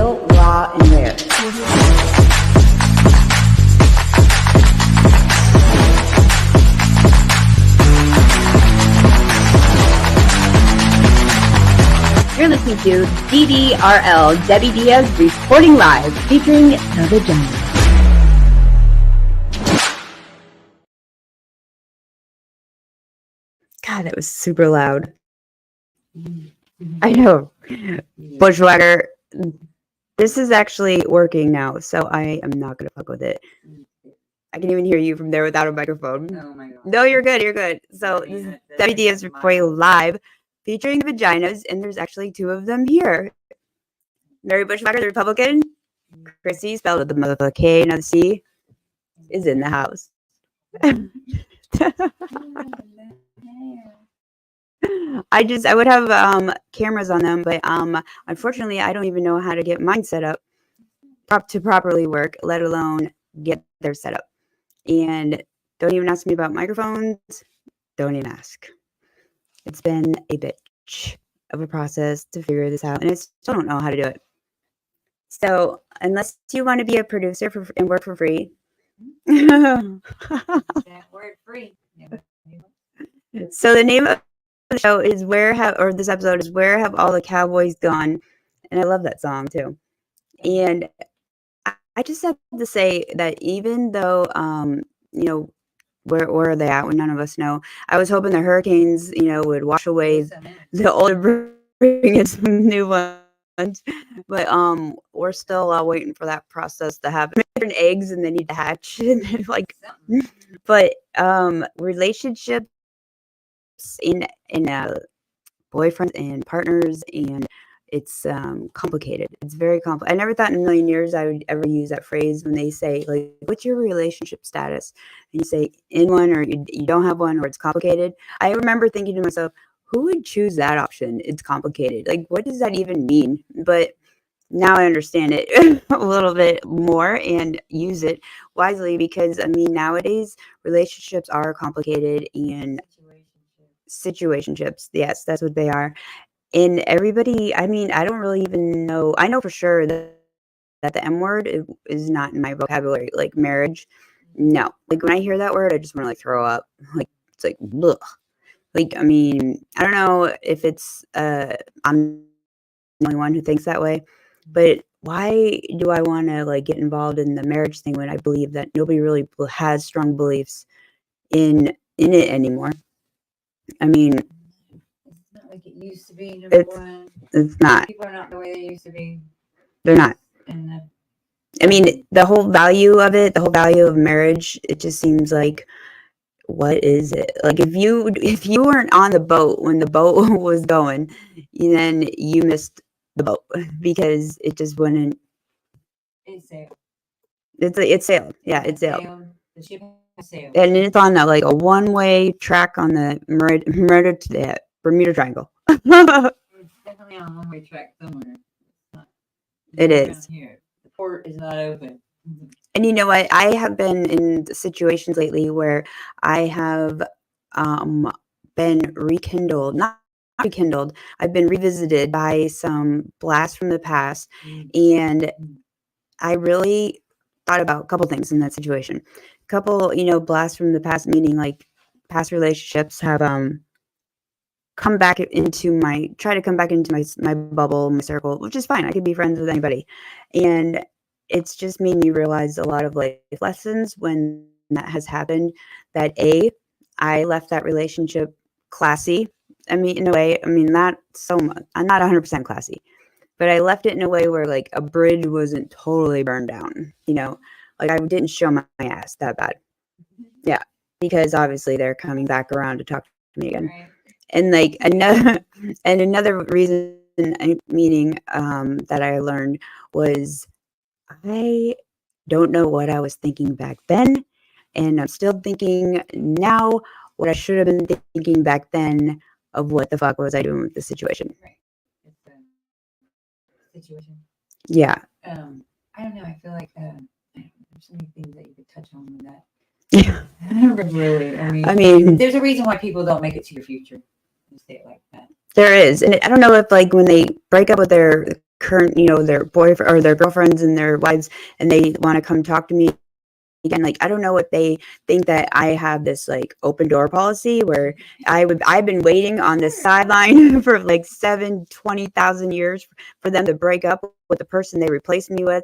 real, raw, and rare. You're listening to DDRL, Debbie Diaz reporting live, featuring the vagina. God, that was super loud. I know. Bushwhacker. This is actually working now, so I am not going to fuck with it. I can even hear you from there without a microphone. Oh my God. No, you're good. You're good. So this is Debbie Diaz reporting live, featuring the vaginas, and there's actually two of them here. Mary Bushwhacker, the Republican. Chrissy, spelled with the motherfucker K, not the C, is in the house. I would have cameras on them, but unfortunately I don't even know how to get mine set up to properly work, let alone get their set up. And don't even ask me about microphones. Don't even ask. It's been a bitch of a process to figure this out, and I still don't know how to do it. So unless you want to be a producer and work for free. That word free. So the name of the show is this episode is Where Have All the Cowboys Gone? And I love that song too. And I just have to say that even though, where are they at when none of us know? I was hoping the hurricanes, would wash away the older, bring in some new ones. But we're still waiting for that process to happen. They're in eggs and they need to hatch. But relationships in boyfriends and partners, and it's complicated. It's very complicated. I never thought in a million years I would ever use that phrase when they say, like, what's your relationship status? And you say in one, or you don't have one, or it's complicated. I remember thinking to myself, who would choose that option? It's complicated. Like, what does that even mean? But now I understand it a little bit more and use it wisely, because nowadays relationships are complicated, and situationships. Yes, that's what they are. And everybody, I don't really even know. I know for sure that the M word is not in my vocabulary. Like marriage, no. Like when I hear that word, I just want to like throw up. Like it's like, ugh. Like, I don't know if it's, I'm the only one who thinks that way, but why do I want to like get involved in the marriage thing when I believe that nobody really has strong beliefs in it anymore? It's not like it used to be. It's not. People are not the way they used to be. They're not. The whole value of it, the whole value of marriage, it just seems like, what is it? Like if you weren't on the boat when the boat was going, then you missed the boat, because it just wouldn't. It sailed. It sailed. Yeah, it sailed. The ship has sailed. And it's on a one-way track on the Bermuda Triangle. It's definitely on a one-way track somewhere. It is. Here. The port is not open. And you know what? I have been in situations lately where I have been rekindled, not rekindled. I've been revisited by some blasts from the past, and I really thought about a couple things in that situation. A couple, blasts from the past, meaning like past relationships have come back into my bubble, my circle, which is fine. I could be friends with anybody, and it's just made me realize a lot of life lessons when that has happened. That I left that relationship classy. In a way, not so much. I'm not 100% classy, but I left it in a way where like a bridge wasn't totally burned down. Like I didn't show my ass that bad. Yeah, because obviously they're coming back around to talk to me again. Right. And like another reason, meaning that I learned was, I don't know what I was thinking back then, and I'm still thinking now what I should have been thinking back then of what the fuck was I doing with the situation. Right. It's a situation. Yeah. I don't know. I feel like there's so many things that you could touch on with that. Yeah. Really. There's a reason why people don't make it to your future. Say it like that. There is. And I don't know if like when they break up with their current, their boyfriend or their girlfriends and their wives, and they want to come talk to me again. Like, I don't know what they think, that I have this like open door policy where I've been waiting on the sideline for like 20,000 years for them to break up with the person they replaced me with,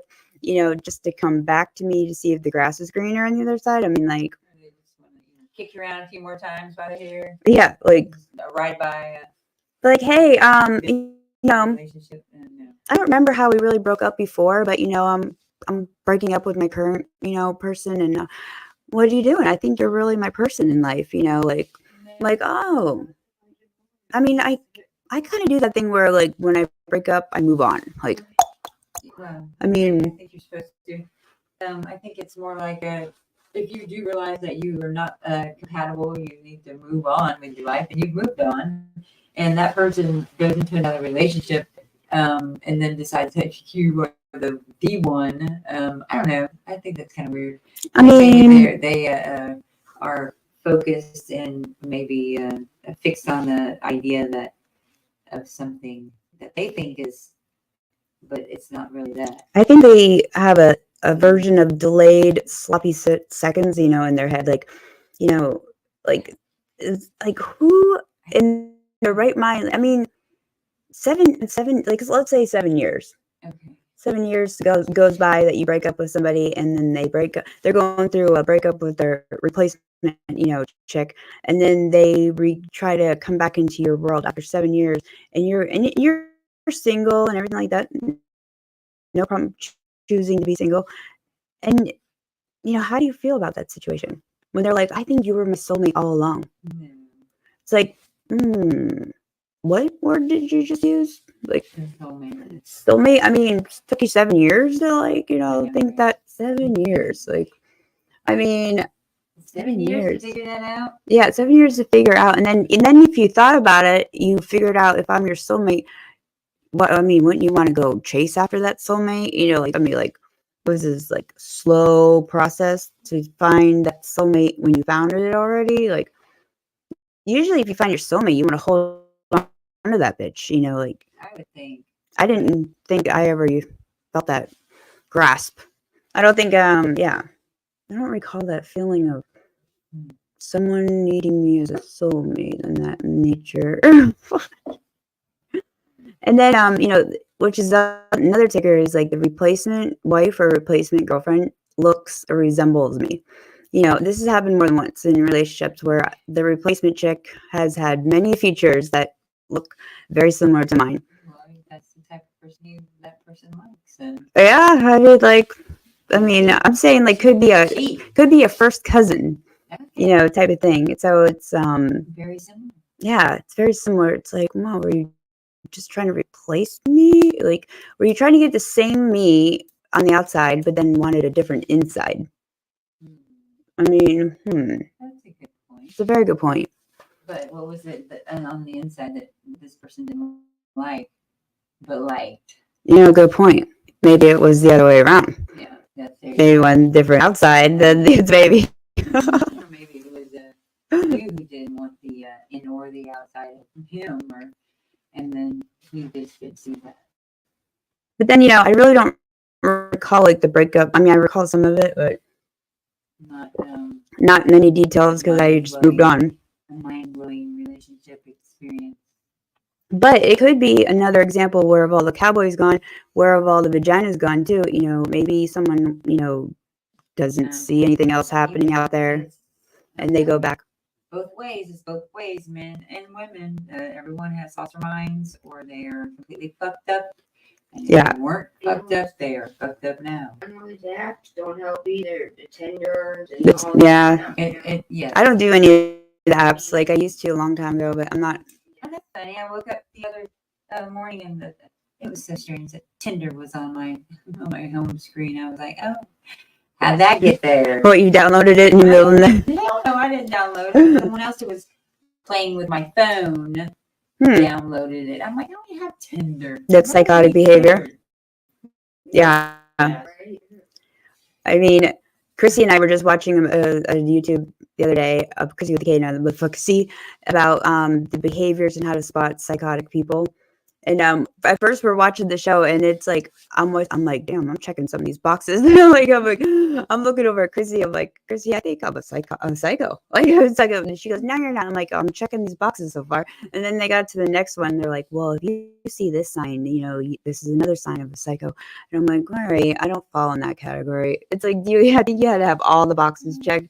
just to come back to me to see if the grass is greener on the other side. I mean, like, They just want to kick you around a few more times by the hair. yeah, like Ride by like, hey, relationship. I don't remember how we really broke up before, but I'm breaking up with my current, person, and what are you doing? I think you're really my person in life, like, oh, I mean, I kind of do that thing where, like, when I break up, I move on. Like, Well, I mean, I think you're supposed to. I think it's more like if you do realize that you are not compatible, you need to move on with your life, and you've moved on, and that person goes into another relationship, and then decides that you are the one. I don't know. I think that's kind of weird. I mean, they are focused and maybe fixed on the idea that of something that they think is, but it's not really that. I think they have a version of delayed sloppy seconds, in their head, like, like, it's like, who in their right mind? I mean, seven, like, let's say 7 years. Okay. 7 years goes by that you break up with somebody, and then they're going through a breakup with their replacement, chick, and then they try to come back into your world after 7 years, and you're single and everything like that. No problem choosing to be single. And how do you feel about that situation when they're like, I think you were my soulmate all along? It's like, what word did you just use? Like, soulmate. I mean, it took you 7 years to, like, think that. 7 years. Like, I mean, 7 years to figure that out. Yeah, 7 years to figure out, and then if you thought about it, you figured out, if I'm your soulmate, wouldn't you want to go chase after that soulmate? Like, was this like slow process to find that soulmate when you found it already? Like, usually if you find your soulmate, you want to hold on to that bitch. Like, I would think. I didn't think I ever felt that grasp. I don't think. Yeah, I don't recall that feeling of someone needing me as a soulmate and that nature. And then, which is another ticker, is like the replacement wife or replacement girlfriend looks or resembles me. This has happened more than once in relationships where the replacement chick has had many features that look very similar to mine. Well, that's the type of person that person likes. And Yeah, I'm saying, like, could be a first cousin, type of thing. So it's very similar. Yeah, it's very similar. It's like, wow, were you just trying to replace me? Like, were you trying to get the same me on the outside, but then wanted a different inside? I mean, That's a good point. It's a very good point. But what was it on the inside that this person didn't like, but liked? Good point. Maybe it was the other way around. Yeah, that's maybe one different outside than the baby. Or maybe it was you who didn't want the in or the outside of him, and then he just did see that. But then, I really don't recall, like, the breakup. I mean, I recall some of it, but not many details because I just moved on. A mind-blowing relationship experience. But it could be another example where have all the Cowboys gone, where have all the vaginas gone too. Maybe someone, doesn't see anything else happening out there, and they go back. Both ways. It's both ways, men and women. Everyone has saucer minds, or they are completely fucked up. And if they weren't fucked up, they are fucked up now. And all these apps don't help either. The Tinders and yeah. I don't do any of the apps like I used to a long time ago, but I'm not. Oh, that's funny. I woke up the other morning and it was so strange that Tinder was on my home screen. I was like, oh, how'd that get there? What, you downloaded it in the middle of the No, I didn't download it. Someone else who was playing with my phone downloaded it. I'm like, I don't have Tinder. That's psychotic behavior. Yeah. I mean, Chrissy and I were just watching a YouTube the other day, Chrissy with the K, now with Fuxy, about the behaviors and how to spot psychotic people. And at first we're watching the show, and it's like I'm like, damn, I'm checking some of these boxes. I'm looking over at Chrissy. I'm like, Chrissy, I think I'm a psycho. Like it's like, and she goes, no, you're not. I'm like, I'm checking these boxes so far. And then they got to the next one. They're like, well, if you see this sign, this is another sign of a psycho. And I'm like, all right, I don't fall in that category. It's like, I think you had to have all the boxes checked.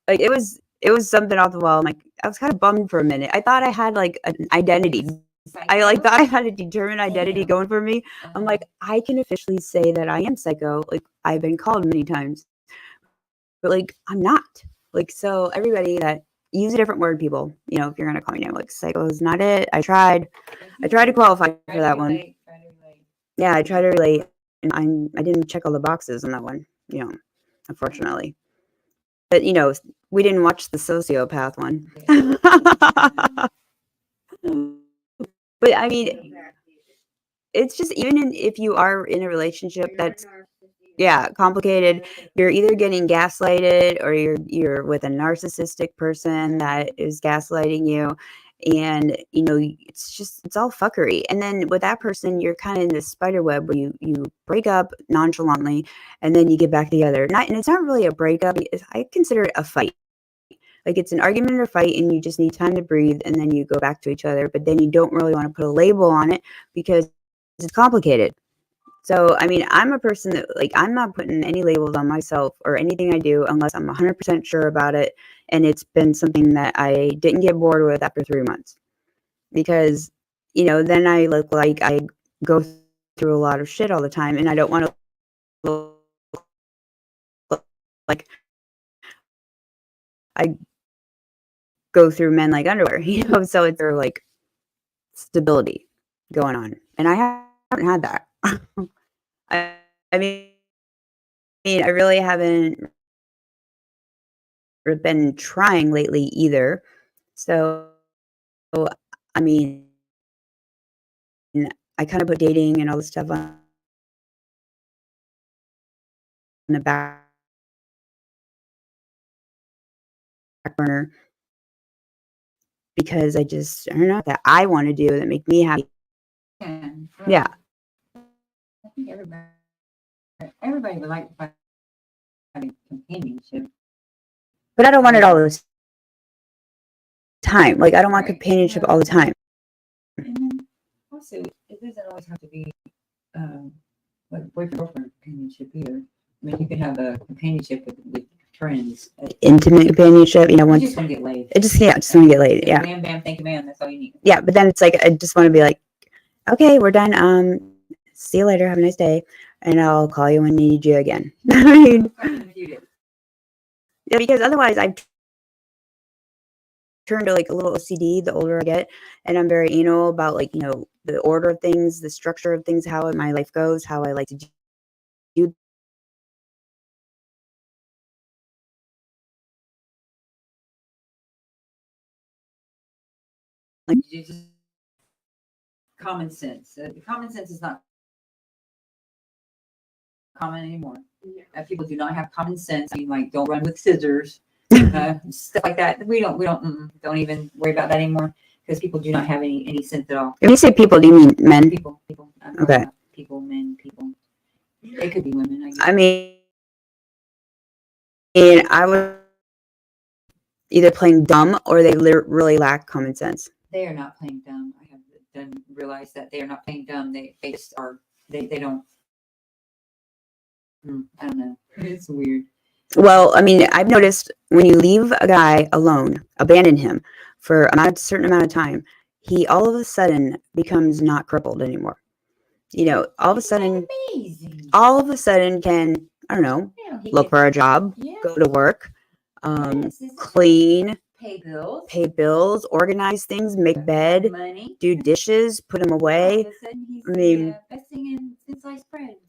Like it was something off the wall. I'm like, I was kind of bummed for a minute. I thought I had like an identity. I like thought I had a determined identity going for me. I'm like, I can officially say that I am psycho. Like I've been called many times, but like I'm not. Like so, everybody that use a different word, people. If you're gonna call me name, like psycho is not it. I tried to qualify for that one. Yeah, I tried to relate, and I didn't check all the boxes on that one. Unfortunately. But we didn't watch the sociopath one. But I mean, it's just even if you are in a relationship that's complicated, you're either getting gaslighted or you're with a narcissistic person that is gaslighting you, and it's all fuckery. And then with that person, you're kind of in this spider web where you break up nonchalantly, and then you get back together. And it's not really a breakup. I consider it a fight. Like it's an argument or fight, and you just need time to breathe, and then you go back to each other. But then you don't really want to put a label on it because it's complicated. So, I mean, I'm a person that, like, I'm not putting any labels on myself or anything I do unless I'm 100% sure about it. And it's been something that I didn't get bored with after 3 months. Because, then I look like I go through a lot of shit all the time, and I don't want to look like I go through men like underwear, so it's their like stability going on. And I haven't had that. I mean, I really haven't been trying lately either. So, I mean, I kind of put dating and all this stuff on the back burner because I don't know, that I want to do that make me happy. Yeah. I think everybody would like to find companionship. But I don't want it all the time. Like, I don't want companionship all the time. And then also, it doesn't always have to be like boyfriend-girlfriend companionship either. I mean, you can have a companionship with friends. Intimate companionship, You just want to get laid. I just want to get laid. Yeah. Bam, bam, thank you, ma'am. That's all you need. Yeah, but then it's like, I just want to be like, okay, we're done. See you later. Have a nice day. And I'll call you when I need you again. I mean, yeah, because otherwise I've turned to like a little OCD the older I get. And I'm very anal about like, the order of things, the structure of things, how my life goes, how I like to do. Like, just common sense. Common sense is not common anymore. People do not have common sense. I mean, like, don't run with scissors, stuff like that. We don't even worry about that anymore because people do not have any sense at all. If you say people, do you mean men? People. Okay. People, men, people. It could be women. I guess. I mean, I was either playing dumb or they really lack common sense. They are not playing dumb. I have done realize that they are not playing dumb. They just are. They don't. I don't know. It's weird. Well, I mean, I've noticed when you leave a guy alone, abandon him for a certain amount of time, he all of a sudden becomes not crippled anymore. All of a sudden can, I don't know, look for a job, go to work, clean, pay bills, organize things, make bed, money, do dishes, put them away. I mean,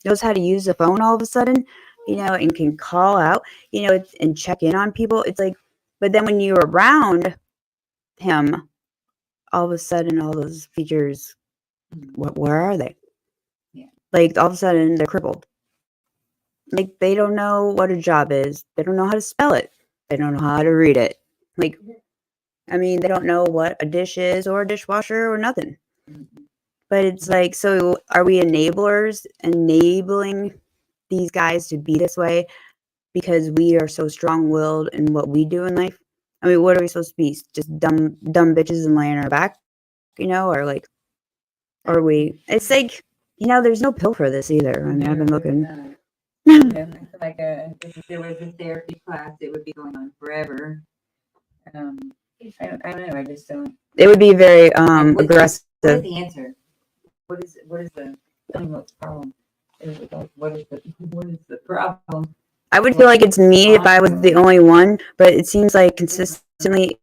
knows how to use the phone all of a sudden, and can call out, and check in on people. It's like, but then when you're around him, all of a sudden, all those features, where are they? Yeah. Like, all of a sudden, they're crippled. Like, they don't know what a job is. They don't know how to spell it. They don't know how to read it. Like, I mean, they don't know what a dish is or a dishwasher or nothing. But it's like, so are we enablers, enabling these guys to be this way because we are so strong-willed in what we do in life? I mean, what are we supposed to be? Just dumb bitches and laying on our back, or like, are we? It's like, there's no pill for this either. I mean, I've been looking. I feel like if there was a therapy class, it would be going on forever. I don't know. I just don't. It would be very What aggressive. is the answer? What is the? Tell me what's the problem? What is the problem? I would feel like it's me if I was the only one, but it seems like consistently,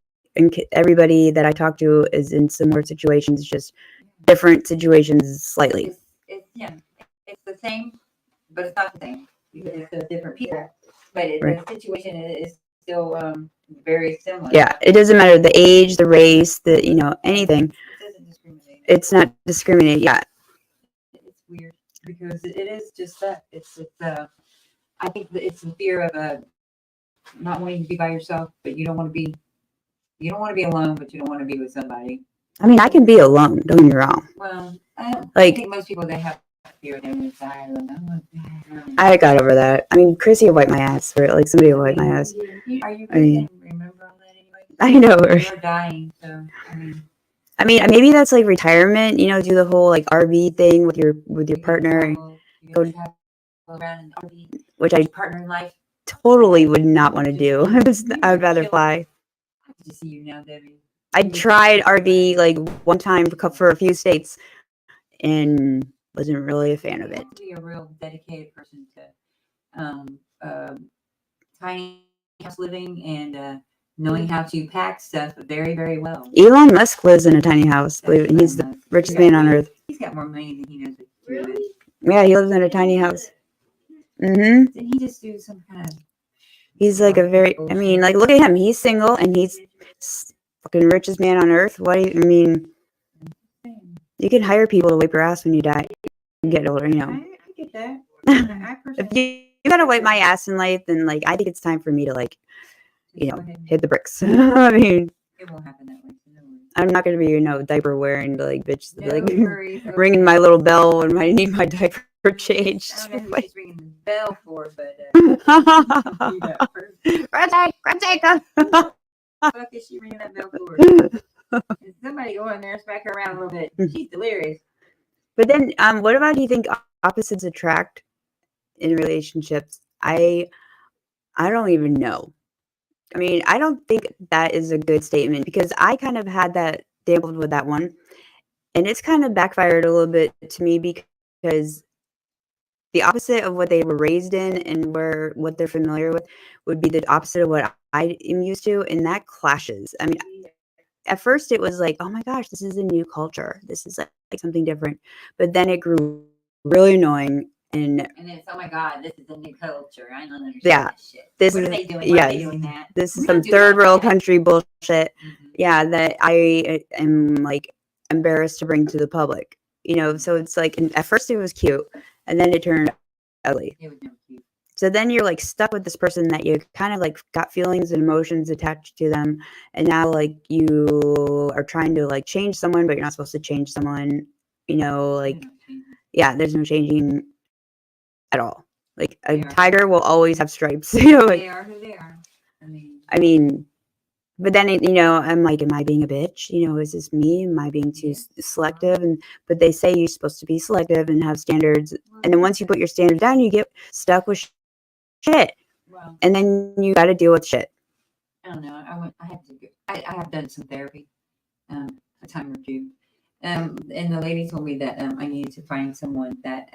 everybody that I talk to is in similar situations, just different situations slightly. It's the same, but it's not the same because it's different people. But Right. the situation is still very similar. Yeah, it doesn't matter the age, the race, the anything. It doesn't discriminate. It's not discriminate. Yeah, It's weird because it is just that. It's I think that it's the fear of not wanting to be by yourself, but you don't want to be alone, but you don't want to be with somebody. I mean, I can be alone. Don't get me wrong. Well, I Like, think most people that have fear of their asylum. I got over that. I mean, Chrissy will wipe my ass for it. Like, somebody will wipe my ass. Are you I mean, going to remember all that anyway? I know. You're dying, so I mean, maybe that's like retirement. Do the whole like RV thing with your partner, go travel around in RV, which I partner in life. totally would not want to do. I would rather fly. I can just see you now, Debbie. I tried RV like one time for a few states, and wasn't really a fan of it. You have to be a real dedicated person to tiny house living and knowing how to pack stuff very, very well. Elon Musk lives in a tiny house. He's the richest man on earth. He's got more money than he knows what to do with. Yeah, he lives in a tiny house. Mm-hmm. Did he just do some kind of? He's like a very. I mean, like, look at him. He's single and he's fucking richest man on earth. What do you? I mean, you can hire people to wipe your ass when you die. And get older, I get that. I If you gotta wipe my ass in life, then like I think it's time for me to like, hit the bricks. I mean, it won't happen that way. So no worries. I'm not gonna be diaper wearing like bitch No like worries. ringing my little bell when I need my diaper changed. I don't know who she's ringing the bell for, but do that first. Fuck is she ringing that bell for? Is somebody go in there and smack her around a little bit? She's delirious. But then, what about, do you think opposites attract in relationships? I don't even know. I mean, I don't think that is a good statement because I kind of had that dabbled with that one, and it's kind of backfired a little bit to me because the opposite of what they were raised in and what they're familiar with would be the opposite of what I am used to, and that clashes. I mean, at first it was like, oh my gosh, this is a new culture. This is like something different. But then it grew really annoying. And it's, oh my God, this is a new culture. I don't understand this shit. What are they doing? Why are they doing that? This is some third world country bullshit. Mm-hmm. Yeah, that I am like embarrassed to bring to the public. So it's like, at first it was cute, and then it turned ugly. It was never cute. So then you're like stuck with this person that you kind of like got feelings and emotions attached to them. And now like you are trying to like change someone, but you're not supposed to change someone, like, yeah, there's no changing at all. Like a tiger will always have stripes. They are who they are. I mean, but then, I'm like, am I being a bitch? Is this me? Am I being too selective? But they say you're supposed to be selective and have standards. And then once you put your standards down, you get stuck with shit. Well, and then you got to deal with shit. I don't know. I have done some therapy, a time or two. And the lady told me that I needed to find someone that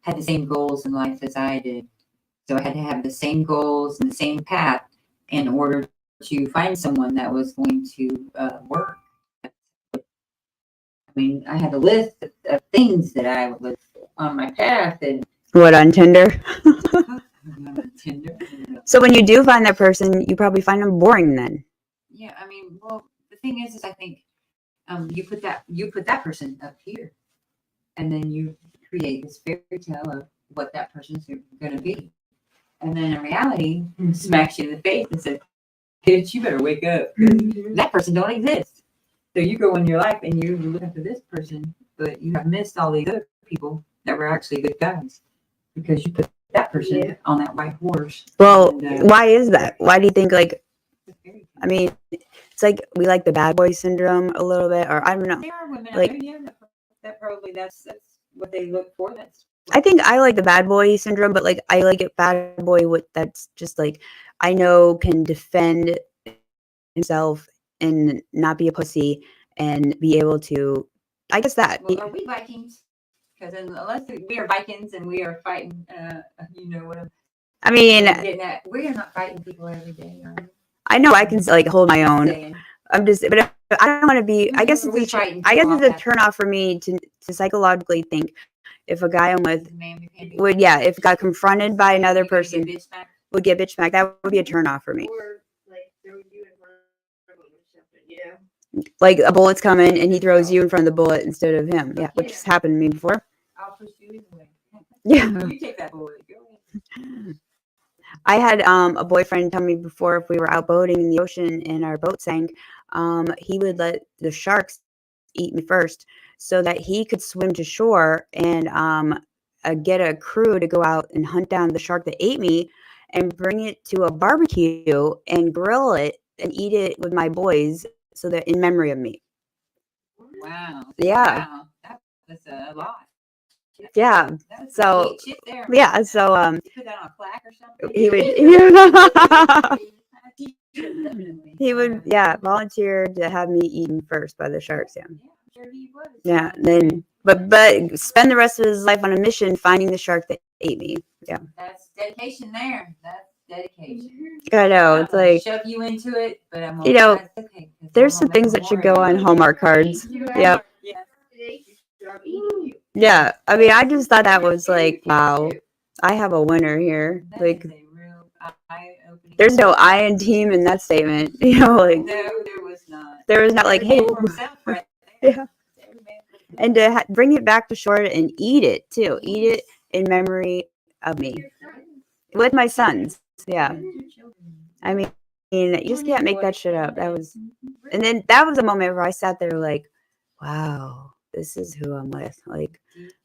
had the same goals in life as I did. So I had to have the same goals and the same path in order to find someone that was going to work. I mean, I had a list of things that I was on my path. And what, on Tinder? on Tinder. So when you do find that person, you probably find them boring then. Yeah, I mean, well, the thing is I think you put that person up here, and then you create this fairy tale of what that person's going to be, and then in reality, smacks you in the face and says, "Bitch, you better wake up. That person don't exist." So you go in your life and you look for this person, but you have missed all these other people that were actually good guys because you put that person on that white horse. Well, And, why is that? Why do you think, like, I mean, it's like we like the bad boy syndrome a little bit, or I don't know. there are women like- out there, yeah, that probably that's what they look for. That's I think I like the bad boy syndrome, but like I like it bad boy with that's just like I know can defend himself and not be a pussy and be able to. I guess that. well, are we Vikings? Because unless we are Vikings and we are fighting, you know what I mean, I'm getting at. We are not fighting people every day, are we? I know I can like hold my own. Saying. I'm just, but I don't want to be. I guess Are we it's a, fighting I guess people it's a off turn off for me to psychologically think if a guy I'm with The man who can't be would, yeah, if got confronted by another you gonna person, get bitch smacked? would get bitch smacked, that would be a turn off for me. Or like throw you in front of him or something, you know? Like a bullet's coming and he throws you in front of the bullet instead of him. Yeah, which has happened to me before. I'll push you anyway. Yeah. You take that bullet. Go ahead. I had a boyfriend tell me before if we were out boating in the ocean and our boat sank, he would let the sharks eat me first so that he could swim to shore and get a crew to go out and hunt down the shark that ate me and bring it to a barbecue and grill it and eat it with my boys so that in memory of me. Wow. Yeah. Wow. That's a lot. Yeah. That's So, sweet shit there. Yeah, so You put that on a plaque or something? he would Definitely. he would volunteer to have me eaten first by the sharks. Yeah. Yeah, sure he was. Yeah, then but spend the rest of his life on a mission finding the shark that ate me. Yeah, That's dedication there. That's dedication. I know. I'm It's gonna like shove you into it, but I'm You know, that's okay, 'cause there's I'm some gonna things make that should go more on of it. Hallmark cards. Yep. Yeah. Today you start eating you. Yeah, I mean, I just thought that was like, wow, I have a winner here. That Like, is a real eye-opening. there's no I in team in that statement. You know, like No, there was not. there was not like, Every hey, man for himself right there. yeah, Every man for himself. and to bring it back to shore and eat it too. Eat it in memory of me with my sons. Yeah, Your children. I mean, you just can't make that shit up. That was. And then that was a moment where I sat there like, wow, this is who I'm with. Like,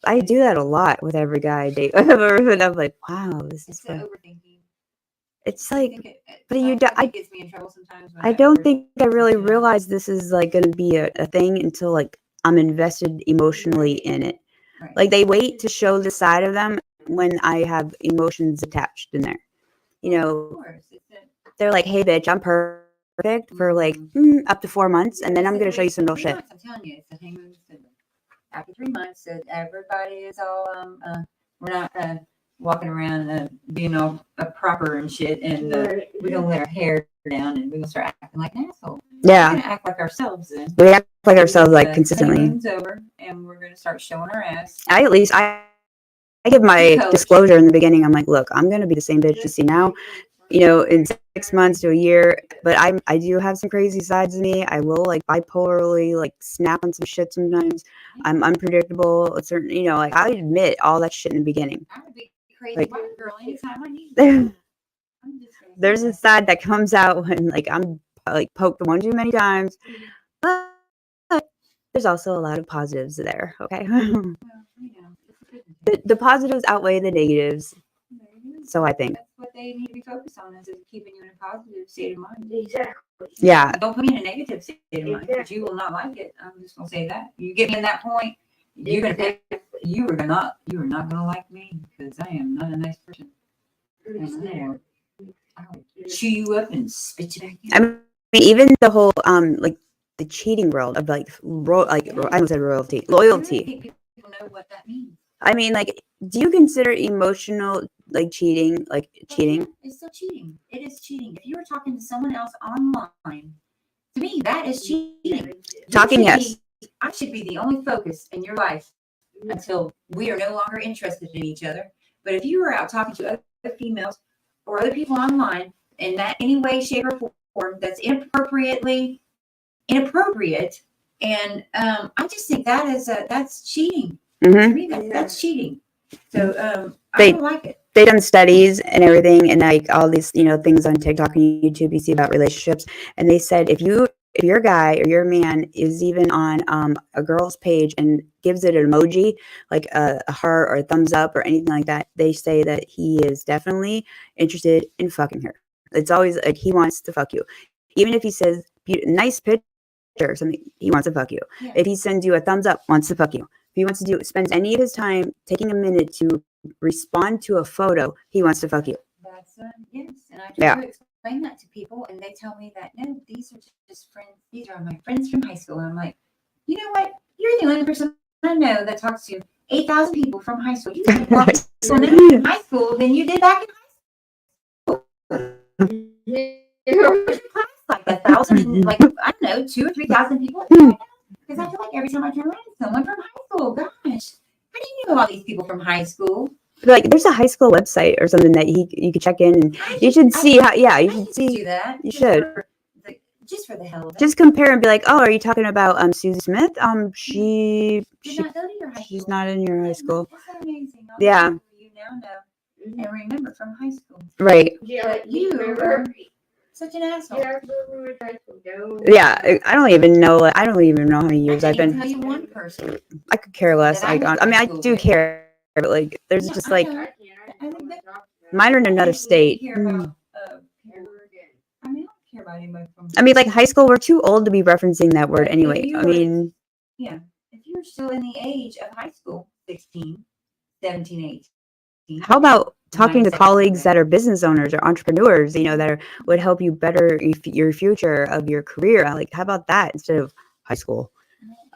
I do that a lot with every guy I date. And I'm like, wow, this is It's that fun. overthinking. It's I like, think but you I I think it gets me in trouble sometimes. When I don't first think I really listen to it. realized this is like going to be a thing until like I'm invested emotionally in it. Right. Like they wait to show the side of them when I have emotions attached in there. You Of know, course, it's a- they're like, hey, bitch, I'm perfect for like up to 4 months, and then I'm going to show you some real 3 shit. months, I'm telling you, it's the honeymoon syndrome. After 3 months, that everybody is all we're not walking around being all proper and shit, and we don't let our hair down, and we gonna start acting like an asshole. We're Yeah, gonna act like ourselves then. we act like ourselves like The consistently. honeymoon's over, and we're gonna start showing our ass. I give my Coach. disclosure in the beginning. I'm like, look, I'm gonna be the same bitch you see now, you know, in 6 months to a year. But I do have some crazy sides of me. I will like bipolarly like snap on some shit sometimes. I'm unpredictable. A certain, you know, like I admit all that shit in the beginning. I'm a big crazy Like- white girl anytime I need. There- I'm just gonna say There's a that. side that comes out when like I'm like poked one too many times, but there's also a lot of positives there. Okay, Well, you know, it's a good thing. the positives outweigh the negatives. There you go. So I think, That's what they need to be focused on is keeping you in a positive state of mind. Exactly. yeah, Don't put me in a negative state of mind because you will not like it. I'm just gonna say that. You get me in that point, you're gonna pay, you are not gonna like me because I am not a nice person. And I will chew you up and spit you back in. I mean, even the whole like the cheating world of like I almost said royalty, I really loyalty. think people know what that means. I mean, like, do you consider emotional like cheating like cheating? It's still cheating. It is cheating. If you were talking to someone else online, to me, that is cheating. Talking, You should yes. I should be the only focus in your life until we are no longer interested in each other. But if you were out talking to other females or other people online in that any way, shape, or form that's inappropriate, and I just think that is that's cheating. Hmm. To me, that's cheating. So I They- don't like it. They done studies and everything, and like all these things on TikTok and YouTube you see about relationships, and they said if you if your guy or your man is even on a girl's page and gives it an emoji, like a heart or a thumbs up or anything like that, they say that he is definitely interested in fucking her. It's always like he wants to fuck you. Even if he says, nice picture or something, he wants to fuck you. Yeah. If he sends you a thumbs up, wants to fuck you. If he wants to spends any of his time taking a minute to respond to a photo, he wants to fuck you. That's yes, and I try to explain that to people, and they tell me that no, these are just friends. These are my friends from high school. And I'm like, you know what? You're the only person I know that talks to 8,000 people from high school. You know more people now in high school than you did back in high school. Your class like 1,000, like I don't know, 2,000 or 3,000 people. Because I feel like every time I turn around, it's someone from high school. Gosh, how do you know all these people from high school? Like there's a high school website or something that you could check in and you should see how. Yeah, you should see. Do that. You should. Just for the hell of it. Just compare and be like, oh, are you talking about Susie Smith? She Did not go to your high school. She's not in your high school. That's amazing. All Yeah. the people you now know and remember from high school. Right. Yeah, But you were such an asshole. Yeah, I don't even know. I don't even know how many years I've I can't been. tell you one person. I could care less. that I Like, went I to mean, high I school do with. care, but like, there's Yeah, just I like know. I think that mine are in another I state. care about, people. I mean, I don't care about anybody from. I mean, like high school, we're too old to be referencing that word But if anyway. you I were- mean, Yeah, if you're still in the age of high school, 16, 17, 18. how about talking to Mindset colleagues is that are business owners or entrepreneurs? You know, that would help you better your future of your career. Like, how about that instead of high school?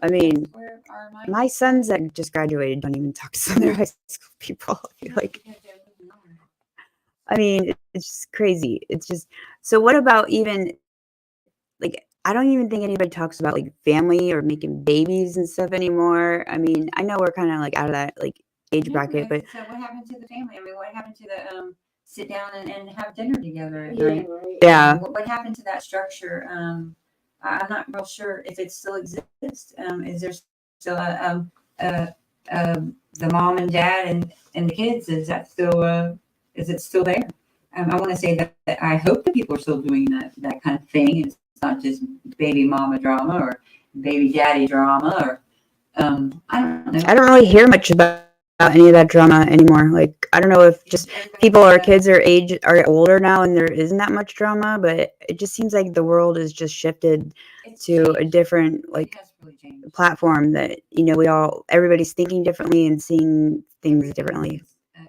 I mean, That's where our my mindset sons that just graduated don't even talk to some of their high school people. I feel like, because they're moving on. I mean, it's just crazy. It's just so. What about even like? I don't even think anybody talks about like family or making babies and stuff anymore. I mean, I know we're kind of like out of that like age Yeah, bracket, but so what happened to the family? I mean, what happened to the sit down and have dinner together at Yeah, night? right. yeah, What happened to that structure? I'm not real sure if it still exists. Is there still the mom and dad and the kids? Is that still is it still there? I want to say that I hope that people are still doing that kind of thing. It's not just baby mama drama or baby daddy drama or I don't know. I don't really hear much about any of that drama anymore. Like, I don't know if just people or kids are older now and there isn't that much drama, but it just seems like the world has just shifted It's to a changed. different It like has really changed. platform that everybody's thinking differently and seeing things differently.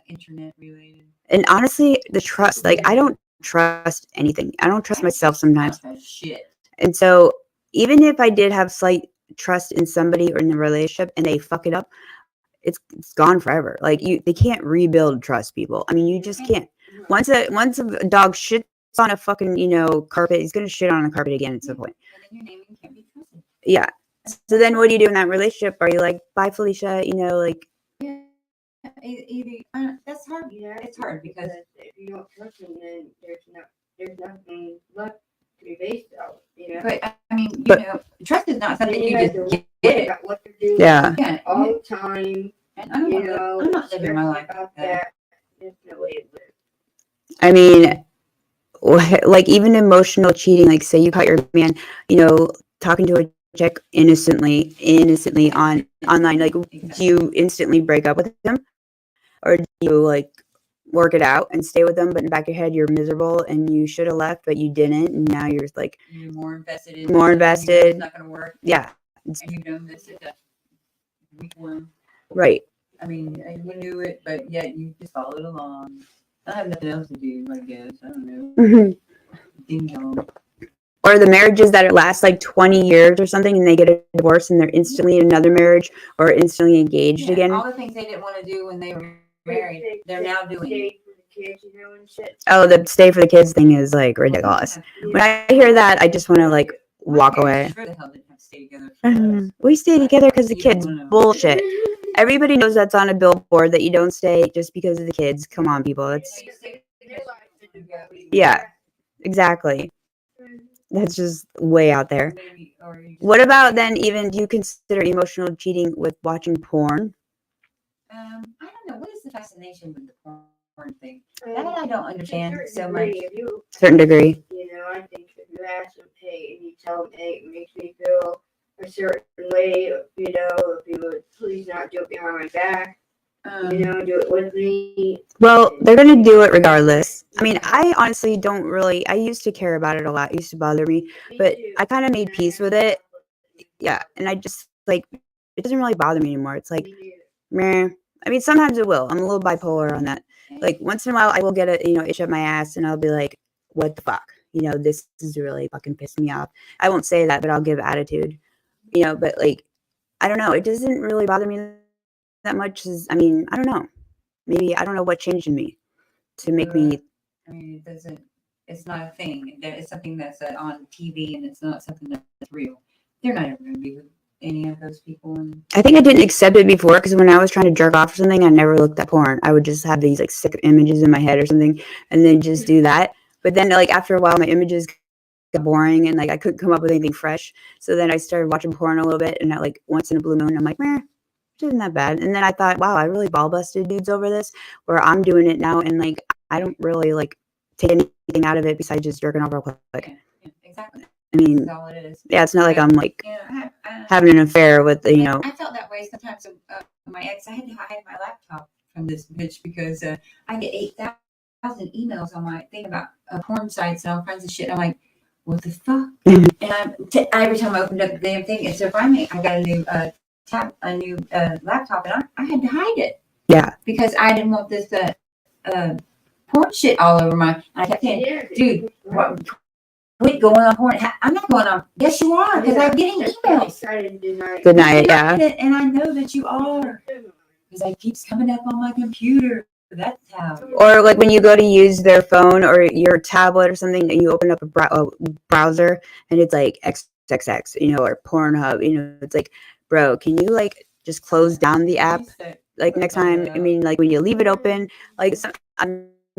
Internet related. And honestly, the trust, like I don't trust anything. I don't trust myself sometimes. Shit. And so even if I did have slight trust in somebody or in the relationship and they fuck it up, it's gone forever. Like they can't rebuild trust, people. I mean, you just can't. Once a dog shits on a fucking carpet, he's gonna shit on the carpet again at some point. And then your naming can't be trusted. Yeah. So then what do you do in that relationship? Are you like, bye Felicia, like Either that's hard. Yeah, It's hard because if you don't trust them, then there's nothing left to be based on. but I mean, trust is not something And you have just to get worry it. about what they're doing Yeah. all the time. And I don't want to. I'm not living my life about like that. There's no way to live. I mean, like even emotional cheating, like say you caught your man, talking to a chick innocently on online, like do you instantly break up with them? Or do you like work it out and stay with them, but in the back of your head you're miserable and you should have left but you didn't, and now you're like You're more invested. It's not going to work. Yeah. And you've known this is a week one. Right. I mean, you knew it, but yet you just followed along. I have nothing else to do, I guess. I don't know. Ding dong. Or the marriages that last like 20 years or something and they get a divorce and they're instantly in another marriage or instantly engaged again. All the things they didn't want to do when they were married, they're now doing. Stay for the kids, and shit. Oh, the stay for the kids thing is like ridiculous. When I hear that, I just want to like walk away. Sure the hell didn't have to stay together. We stay together because the kids. Bullshit. Everybody knows that's on a billboard that you don't stay just because of the kids. Come on, people. That's yeah, exactly. That's just way out there. What about then? Even do you consider emotional cheating with watching porn? I don't know. What is the fascination with the porn thing? That I don't understand so much. Certain degree. I think if you ask them, hey, and you tell him it makes me feel a certain way, if he would please not do it behind my back, do it with me. Well, they're gonna do it regardless. I mean, I honestly don't really. I used to care about it a lot. It used to bother me, but I kind of made peace with it. Yeah, and I just like it doesn't really bother me anymore. It's like, meh. I mean, sometimes it will. I'm a little bipolar on that. Like once in a while, I will get a itch up my ass, and I'll be like, "What the fuck?" This is really fucking pissing me off. I won't say that, but I'll give attitude. But like, I don't know. It doesn't really bother me that much. I mean, I don't know. Maybe I don't know what changed in me to make me. I mean, it doesn't. It's not a thing. It's something that's on TV, and it's not something that's real. They're not ever going to be with any of those people. And I think I didn't accept it before because when I was trying to jerk off or something, I never looked at porn. I would just have these like sick images in my head or something, and then just do that. But then, like after a while, my images got boring, and like I couldn't come up with anything fresh. So then I started watching porn a little bit, and like once in a blue moon, I'm like, meh, it isn't that bad. And then I thought, wow, I really ball busted dudes over this, where I'm doing it now, and like I don't really like take anything out of it besides just jerking off real quick. yeah, exactly. I mean, That's all it is. yeah, it's not like I'm like I having an affair with I felt that way sometimes. My ex, I had to hide my laptop from this bitch because I get 8,000 emails on my thing about porn sites and all kinds of shit. I'm like, what the fuck? And every time I opened up the damn thing, and so finally I got a new laptop, and I had to hide it. Yeah, because I didn't want this porn shit all over my. I kept saying, dude, quit going on porn. I'm not going on. Yes, you are, because I'm getting emails. deny it. Yeah, And I know that you are, because it keeps coming up on my computer. That's how. or like when you go to use their phone or your tablet or something, and you open up a browser and it's like XXX, or Pornhub, it's like, bro, can you like just close down the app? Like next time, I mean, like when you leave it open, like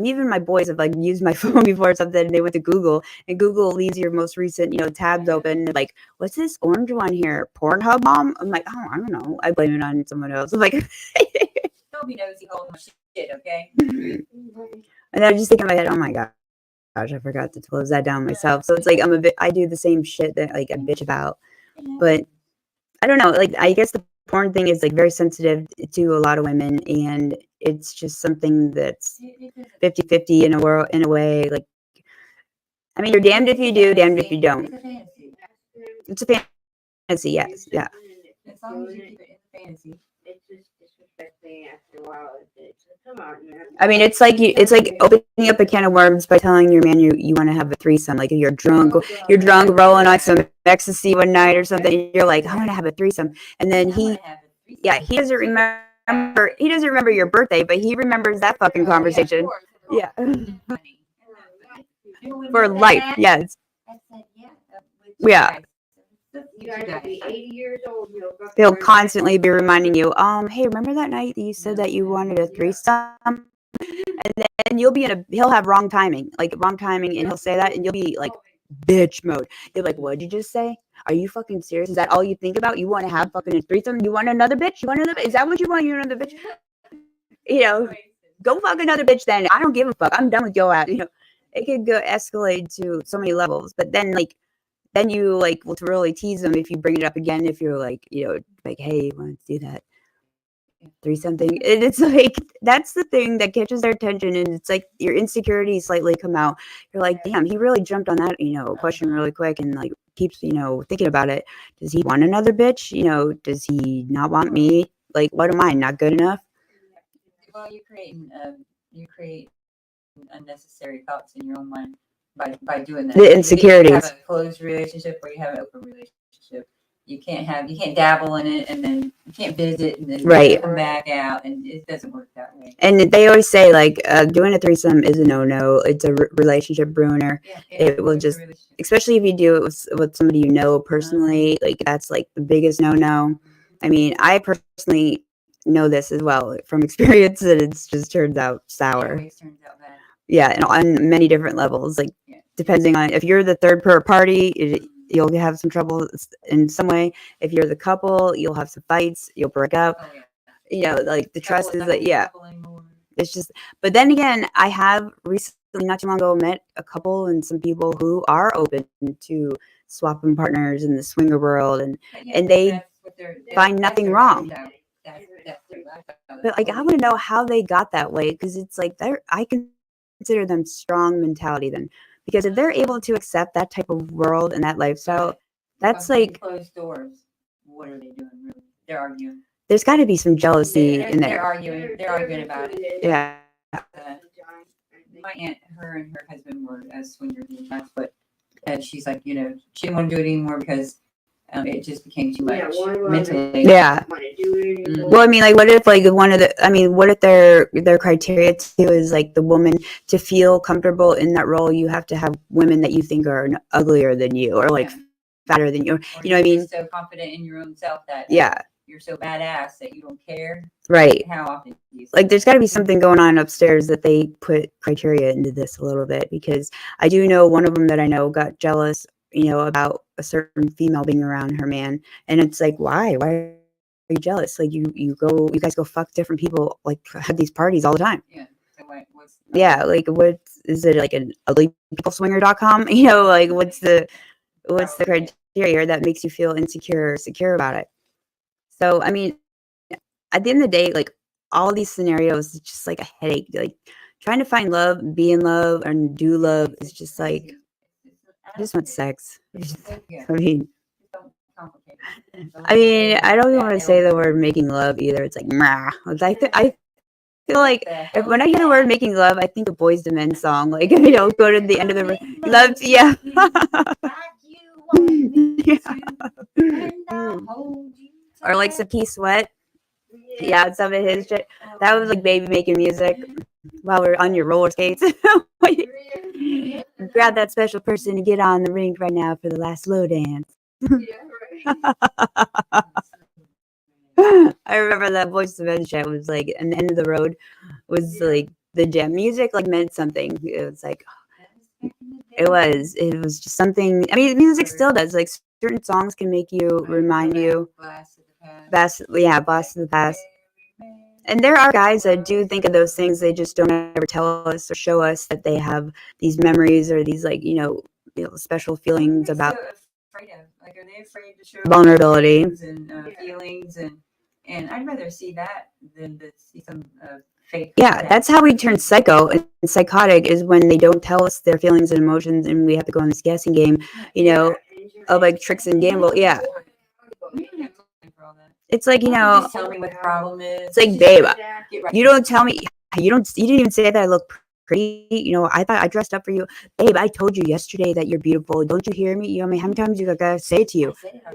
even my boys have like used my phone before or something, and they went to Google, and Google leaves your most recent, tabs open. And like, what's this orange one here? Pornhub, mom? I'm like, oh, I don't know. I blame it on someone else. I'm like, don't be nosy holding my shit, okay? And I just think in my head, oh my gosh, I forgot to close that down myself. So it's like I do the same shit that like I bitch about, but I don't know. Like I guess the porn thing is like very sensitive to a lot of women, and it's just something that's 50-50 in a way. Like, I mean, you're damned if you do, damned if you don't. It's a fantasy, yes, yeah. As long as you keep it in the fantasy. It's just disrespecting after a while. Come on, man. I mean, it's like opening up a can of worms by telling your man you want to have a threesome. Like if you're drunk rolling on some ecstasy one night or something, you're like, I want to have a threesome, and then he doesn't remember your birthday, but he remembers that fucking conversation. Yeah. For life, yes. Yeah. You guys will be 80 years old. They'll constantly be reminding you, hey, remember that night that you said that you wanted a threesome? And then he'll have wrong timing, and he'll say that, and you'll be like, bitch mode. You're like, what'd you just say? Are you fucking serious? Is that all you think about? You want to have fucking a threesome? You want another bitch? Is that what you want? You want another bitch? Go fuck another bitch then. I don't give a fuck. I'm done with your ass. It could go escalate to so many levels, but then you like will really tease them if you bring it up again. If you're like, like, hey, you want to do that threesome thing? And it's like that's the thing that catches their attention, and it's like your insecurities slightly come out. You're like, damn, he really jumped on that, question really quick, and like keeps, thinking about it. Does he want another bitch? Does he not want me? Like, what am I, not good enough? Well, you create unnecessary thoughts in your own mind by doing that. The insecurities. You have a closed relationship or you have an open relationship. You can't dabble in it, and then you can't visit and then come back out, and it doesn't work that way. And they always say like doing a threesome is a no. It's a relationship ruiner. Yeah, it will just, especially if you do it with somebody personally, like that's like the biggest no. I mean, I personally know this as well from experience, that it's just turns out sour. It always turns out bad. Yeah, and on many different levels, like depending on if you're the third party, you'll have some trouble in some way. If you're the couple, you'll have some fights. You'll break up. Oh, yeah. Like the trust is like, it's just. But then again, I have recently, not too long ago, met a couple and some people who are open to swapping partners in the swinger world, and But and they that's what find that's nothing their wrong. lifestyle. That's their lifestyle. But like, I want to know how they got that way, because it's like I consider them strong mentality then, because if they're able to accept that type of world and that lifestyle, that's Behind like closed doors. What are they doing? Really? They're arguing. there's got to be some jealousy in They're there. arguing. They're arguing about it. Yeah, My aunt, her and her husband were swingers, and that's what. She's like, she didn't want to do it anymore because it just became too much mentally. yeah. Want to do it anymore. Well, I mean, like, what if like what if their criteria too is like the woman to feel comfortable in that role, you have to have women that you think are uglier than you or like fatter than you. Or You know what I mean? So confident in your own self that Yeah. You're so badass that you don't care. Right. How often do you Like, there's got to be something going on upstairs that they put criteria into this a little bit, because I do know one of them that I know got jealous, about a certain female being around her man, and it's like, why are you jealous? Like, you guys go fuck different people, like, have these parties all the time. Yeah. So what's Yeah, like, what is it, like an uglypeopleswinger.com? Like, what's the criteria that makes you feel insecure or secure about it? So, I mean, at the end of the day, like, all these scenarios, it's just like a headache. Like, trying to find love, be in love, and do love is just like, I just want sex. Yeah. I mean, Don't complicate it. I don't even want to say the word making love either. It's like, meh. I feel like when I hear the word making love, I think of Boys II Men song. Like, go to the end of the love. Yeah. Or like some Key Sweat. Yeah, some of his shit. That was like baby making music while we're on your roller skates. Grab that special person and get on the rink right now for the last slow dance. I remember that Voice of Men shit was like, and the end of the road was like the jam music, like, meant something. It was like, it was just something. I mean, music still does. Like, certain songs can make you remind you. Blast of the past. And there are guys that do think of those things. They just don't ever tell us or show us that they have these memories or these, like, special feelings about Afraid of? Like, are they afraid to show vulnerability and feelings and I'd rather see that than to see some fake. Yeah, that's how we turn psycho and psychotic, is when they don't tell us their feelings and emotions, and we have to go on this guessing game, of like tricks and gamble. Yeah, it's like, Just tell me what the problem is. it's like, babe, you don't tell me. You didn't even say that I look pretty. I thought I dressed up for you, babe. I told you yesterday that you're beautiful. Don't you hear me? I mean, how many times you gotta say it to you?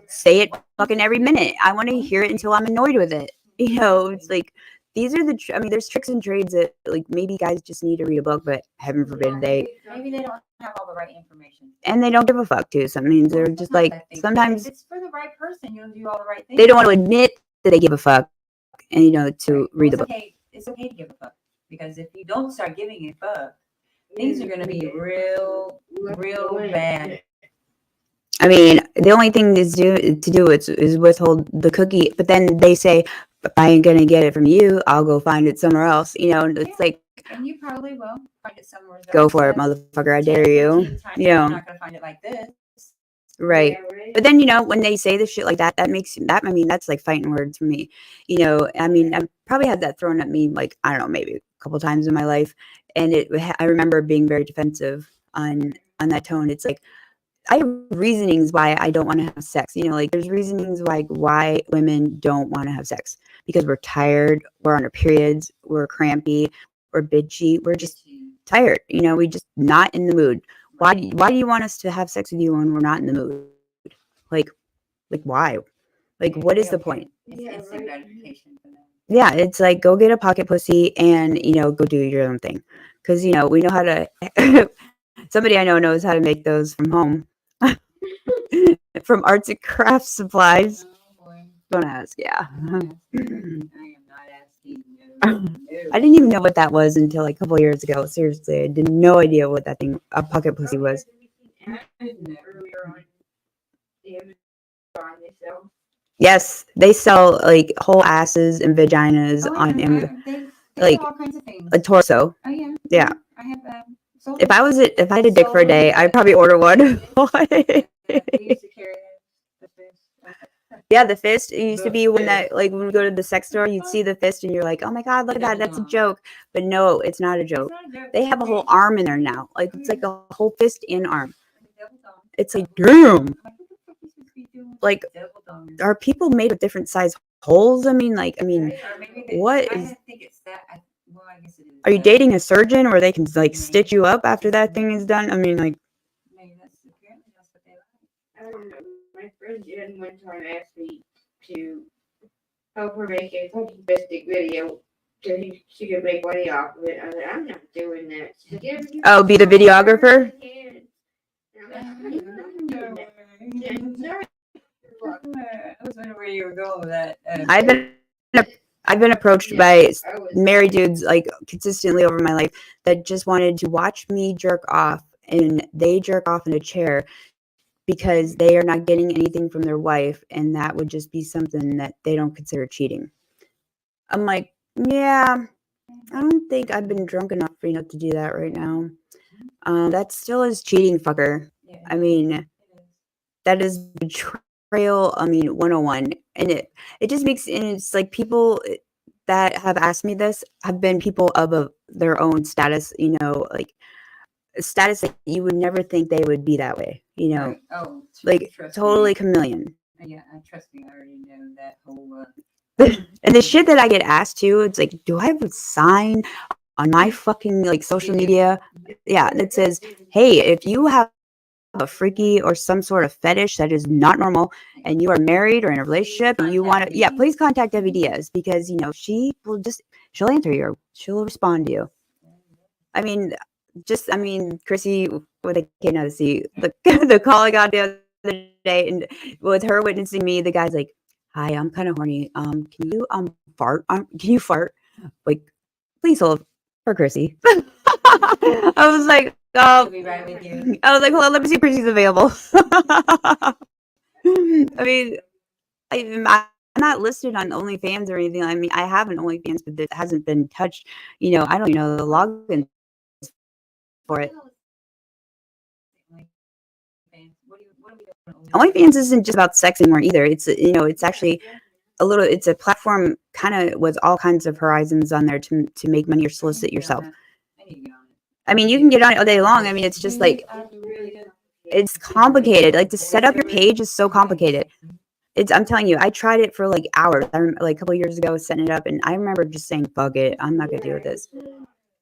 Say it fucking every minute. I want to hear it until I'm annoyed with it. It's like, these are there's tricks and trades that, like, maybe guys just need to read a book, but heaven forbid Maybe they don't have all the right information. and they don't give a fuck too. Sometimes they're just like, sometimes if it's for the right person, you'll do all the right things. they don't want to admit that they give a fuck, and to read the book. It's okay to give a fuck, because if you don't start giving a fuck, things are going to be real bad. I mean, the only thing is is withhold the cookie, but then they say, if I ain't gonna get it from you, I'll go find it somewhere else. It's like, and you probably will find it somewhere else. Go for it, motherfucker! I dare you. You're not gonna find it like this, right? But then, when they say this shit like that, that's like fighting words for me. I've probably had that thrown at me, like, I don't know, maybe a couple times in my life, and I remember being very defensive on that tone. It's like, I have reasonings why I don't want to have sex. Like, there's reasonings like why women don't want to have sex, because we're tired, we're on our periods, we're crampy, we're bitchy, we're just tired. We just not in the mood. Why do you want us to have sex with you when we're not in the mood? Like why? Like, what is the point? It's instant gratification for them. Yeah, it's like, go get a pocket pussy and, go do your own thing. Because, we know how to, somebody I know knows how to make those from home. From arts and crafts supplies. Oh, boy. Don't ask, yeah. I am not asking. No. I didn't even know what that was until like a couple years ago. Seriously, I had no idea what that thing, a pocket pussy, was. Yes, they sell like whole asses and vaginas on Amazon. They all kinds of things. A torso. Oh yeah. Yeah. I have If I had a dick for a day, I'd probably order one. We used to carry the fish. Yeah, the fist. It used to The be when fist. that, like, when we go to the sex store, you'd see the fist, and you're like, "Oh my god, look at that! That's a joke." But no, it's not a joke. They have a whole arm in there now. Like, it's like a whole fist and arm. It's like, damn. Like, are people made of different size holes? I mean, what is? I think it's that. Well, I guess it is. Are you dating a surgeon where they can like stitch you up after that thing is done? I mean, like, Maybe apparently that's what they like. I don't know. My friend Jen one time asked me to help her make a futuristic video so she could make money off of it. I was like, I'm not doing that. She's like, yeah, oh, be the videographer? I was wondering where you were going with that. I've been approached by married dudes like consistently over my life that just wanted to watch me jerk off, and they jerk off in a chair because they are not getting anything from their wife, and that would just be something that they don't consider cheating. I'm like, yeah, I don't think I've been drunk enough for to do that right now. That still is cheating, fucker. Yeah, I mean, that is betrayal. 101, and it just makes, and it's like people that have asked me this have been people of their own status, like status that you would never think they would be that way, Right. Oh, like trust totally me. chameleon. Yeah, trust me, I already know that whole. And the shit that I get asked to, it's like, do I have a sign on my fucking like social media? Yeah, that says, hey, if you have a freaky or some sort of fetish that is not normal, and you are married or in a relationship, and you want to, please contact Debbie Diaz, because she'll answer you, or she'll respond to you. I mean, Chrissy with a K, not a C, the call I got the other day, and with her witnessing me, the guy's like, hi, I'm kind of horny. Can you fart? Can you fart? Like, please hold for Chrissy. I was like, I'll be right with you. I was like, hold on, let me see if Chrissy's available. I mean, I'm not listed on OnlyFans or anything. I mean, I have an OnlyFans, but it hasn't been touched. I don't even know the login for it. OnlyFans isn't just about sex anymore either. It's actually it's a platform kind of with all kinds of horizons on there to make money or solicit yourself. I mean, you can get on it all day long. I mean, it's just like, it's complicated. Like, to set up your page is so complicated. I'm telling you, I tried it for like hours. I remember, like, a couple of years ago, setting it up, and I remember just saying, fuck it, I'm not gonna deal with this.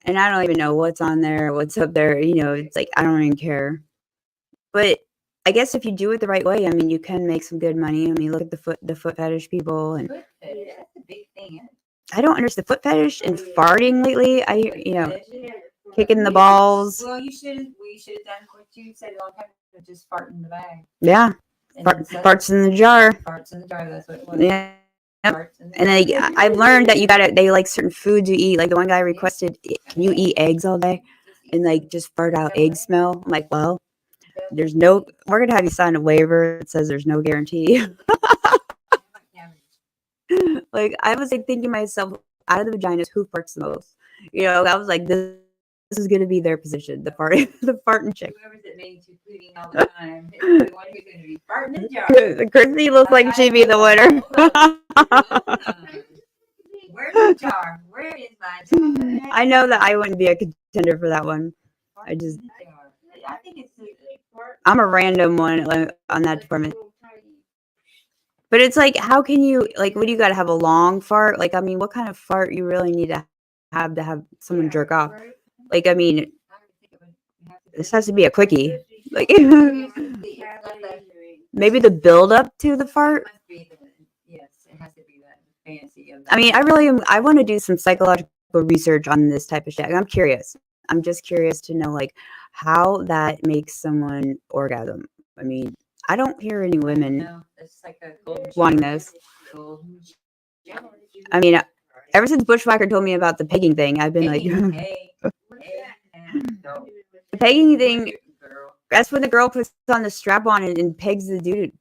And I don't even know what's on there, what's up there. It's like, I don't even care. But I guess if you do it the right way, I mean, you can make some good money. I mean, look at the foot fetish people, and Foot fetish, that's a big thing. I don't understand the foot fetish and farting lately. Kicking the balls. Well, we should have done what you said a long time ago, just fart in the bag. Yeah. Farts in the jar. Farts in the jar, that's what it was. Yeah. Yep. And I've learned that they like certain foods you eat. Like, the one guy requested, can you eat eggs all day? And like just fart out egg smell. I'm like, well, we're going to have you sign a waiver that says there's no guarantee. Like, I was like thinking to myself, out of the vaginas, who farts the most? I was like, this is going to be their position, the farting chick. Whoever's at main tweeting all the time, it's the one who's going to be farting in the jar. Chrissy looks like she'd be the winner. Where's the jar? Where is my jar? I know that I wouldn't be a contender for that one. I think it's. I'm a random one on that department. But it's like, how can you, like, what do you got to have a long fart? Like, I mean, what kind of fart you really need to have someone jerk off? Like, I mean, this has to be a quickie. Like, maybe the build up to the fart. Yes, it has to be that fancy. I mean, I want to do some psychological research on this type of shit. I'm curious. I'm just curious to know, like, how that makes someone orgasm. I mean, I don't hear any women wanting this. I mean, ever since Bushwhacker told me about the pegging thing, I've been like, the pegging thing, that's when the girl puts on the strap on and pegs the dude.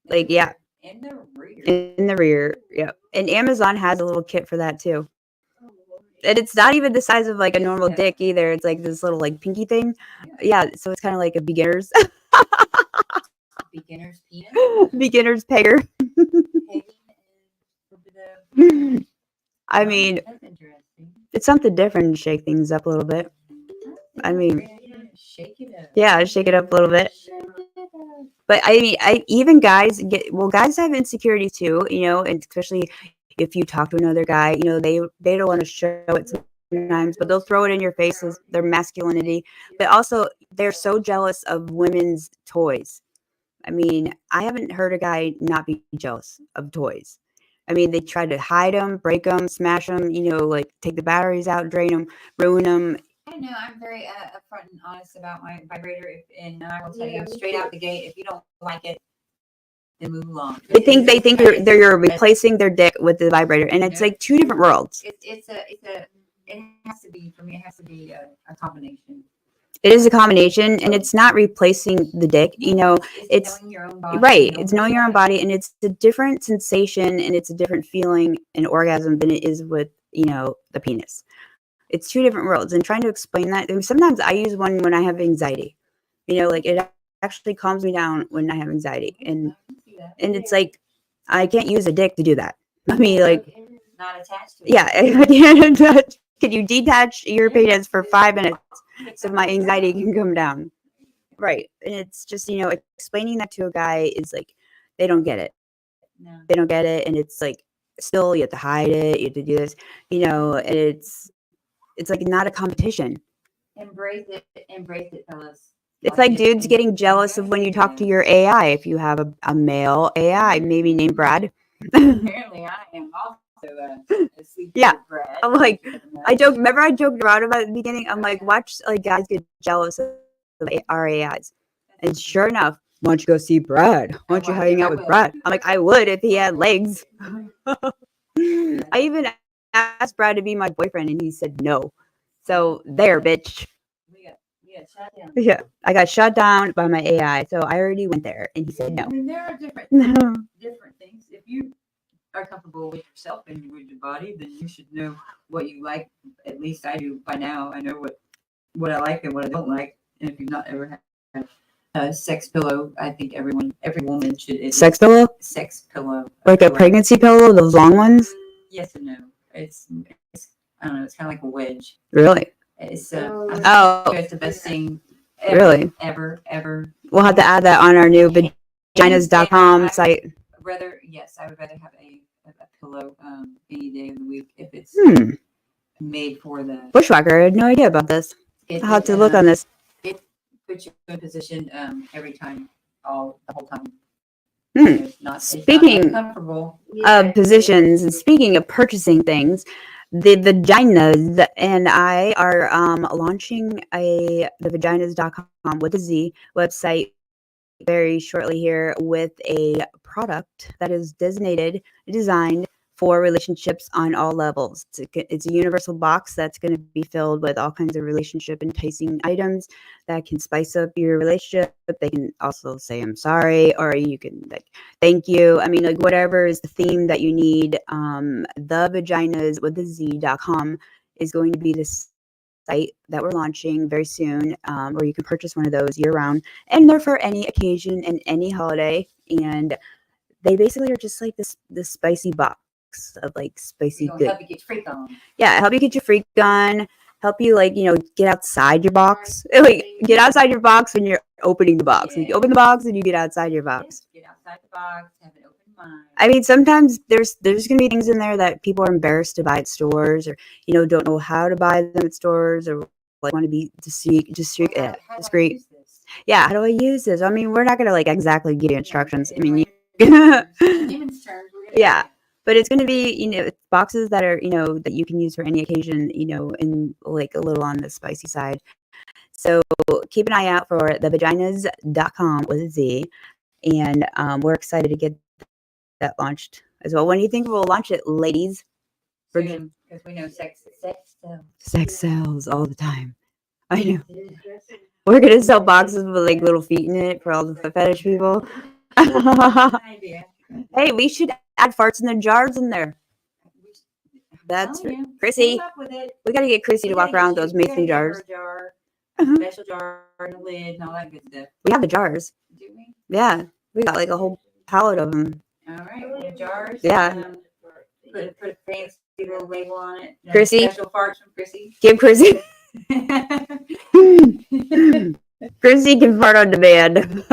Like, yeah. In the rear. In the rear, yeah. And Amazon has a little kit for that too. And it's not even the size of like a normal dick either. It's like this little like pinky thing. Yeah, so it's kind of like a beginner's. Beginner's penis. beginner's pegger. Pegging is a bit of. I mean, That's interesting. it's something different to shake things up a little bit. I mean, shake it up. Yeah, shake it up a little bit. Shake it up. But I mean, even guys guys have insecurity too, and especially if you talk to another guy, they don't want to show it sometimes, but they'll throw it in your face as their masculinity. But also, they're so jealous of women's toys. I mean, I haven't heard a guy not be jealous of toys. I mean, they try to hide them, break them, smash them, like take the batteries out, drain them, ruin them. I don't know. I'm very upfront and honest about my vibrator, and I will tell you straight out the gate. If you don't like it, then move along. They think you're replacing their dick with the vibrator, and it's like two different worlds. It has to be, for me. It has to be a combination. It is a combination, and it's not replacing the dick. It's knowing your own body. Right. It's knowing your own body, and it's a different sensation, and it's a different feeling and orgasm than it is with the penis. It's two different worlds, and trying to explain that. And sometimes I use one when I have anxiety. Like it actually calms me down when I have anxiety, and it's like I can't use a dick to do that. I mean, like not attached to it. Yeah. Can you detach your penis for 5 minutes so my anxiety can come down? Right. And it's just explaining that to a guy is like they don't get it. No. They don't get it, and it's like still you have to hide it. You have to do this. And it's like not a competition. Embrace it, fellas. It's like dudes getting jealous of when you talk to your AI. If you have a male AI, maybe named Brad. Apparently, I am also asleep. Yeah. With Brad. I'm like, I joked around about it at the beginning. I'm like, watch like guys get jealous of our AIs. And sure enough, why don't you go see Brad? Why don't you hang out with Brad? I'm like, I would if he had legs. I even asked Brad to be my boyfriend, and he said no. So there, bitch. Shut down. Yeah, I got shut down by my AI, so I already went there, and he said no. I mean, there are different things. If you are comfortable with yourself and with your body, then you should know what you like. At least I do by now. I know what I like and what I don't like. And if you've not ever had a sex pillow, I think every woman should. Sex pillow? Sex pillow. Like a pregnancy pillow, those long ones? Yes and no. It's I don't know. It's kind of like a wedge. Really? It's it's the best thing ever. We'll have to add that on our new vaginas.com site. I would rather have a pillow any day of the week if it's made for the Bushwhacker. I had no idea about this. I'll have to look on this. It puts you in position every time, the whole time. Speaking of positions, and speaking of purchasing things, the vaginas and I are launching the vaginas.com with a Z website very shortly here with a product that is designed for relationships on all levels. It's a universal box that's going to be filled with all kinds of relationship enticing items that can spice up your relationship. They can also say I'm sorry, or you can like thank you. I mean, like whatever is the theme that you need. The vaginas with the Z.com is going to be this site that we're launching very soon, where you can purchase one of those year round, and they're for any occasion and any holiday. And they basically are just like this spicy box of like spicy good. Help you get your freak on. Yeah, help you get your freak on. Help you get outside your box. Like get outside your box when you're opening the box. Yeah. You open the box and you get outside your box. Get outside the box. Have an open mind. I mean, sometimes there's gonna be things in there that people are embarrassed to buy at stores, or don't know how to buy them at stores, or like want to be discreet. Yeah, how do I use this? I mean, we're not gonna like exactly give you instructions. I mean, yeah. But it's going to be, boxes that are, that you can use for any occasion, and like a little on the spicy side. So keep an eye out for the vaginas.com with a Z. And we're excited to get that launched as well. When do you think we'll launch it, ladies? Soon, because we know sex sells. Sex sells all the time. I know. We're going to sell boxes with like little feet in it for all the fetish people. Idea. Hey, we should add farts in the jars in there. That's Chrissy. We got to get Chrissy to walk around with those mason jars. Special jar, and a lid, and all that good stuff. We have the jars. Do we? Yeah, We got like a whole pallet of them. All right, in jars. Yeah. Put a fancy little label on it. Chrissy? Special farts from Chrissy. Give Chrissy. Chrissy can fart on demand.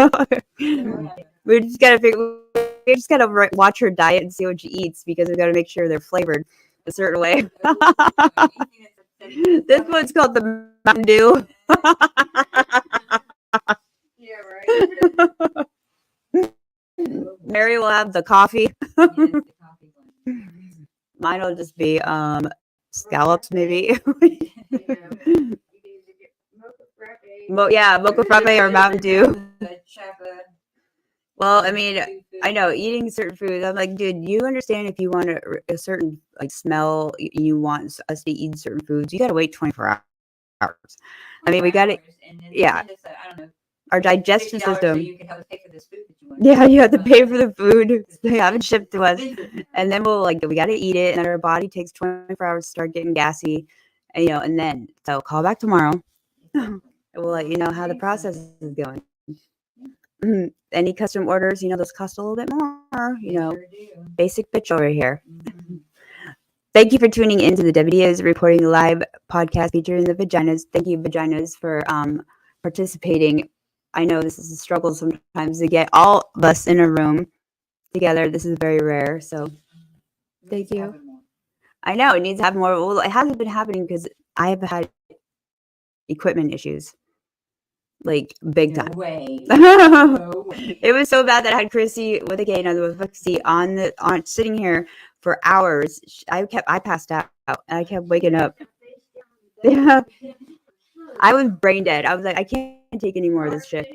We just gotta figure. We just gotta watch her diet and see what she eats because we gotta make sure they're flavored a certain way. This one's called the Mountain Dew. Yeah, right. Mary will have the coffee. Yes, the coffee one. Mine will just be scallops, maybe. Yeah, mocha frappe or Mountain Dew. The chocolate. Well, I mean, I know eating certain foods. I'm like, dude, you understand if you want a certain like smell, you want us to eat certain foods, you gotta wait 24 hours. I mean, we gotta, yeah. I don't know. Our digestion $50 so system. you can help us pay for this food that you want. Yeah, you have to pay for the food. They have it shipped to us, and then we gotta eat it, and then our body takes 24 hours to start getting gassy, and and then so call back tomorrow. We'll let you know how the process is going. Any custom orders, those cost a little bit more. Basic bitch over here. Mm-hmm. Thank you for tuning into the WDO's Reporting Live podcast featuring the vaginas. Thank you, vaginas, for participating. I know this is a struggle sometimes to get all of us in a room together. This is very rare, so thank you. I know it needs to have more. Well, it hasn't been happening because I have had equipment issues, like big time. No way. It was so bad that I had Chrissy with a cane on sitting here for hours. I passed out and I kept waking up. Yeah, I was brain dead. I was like, I can't take any more of this shit.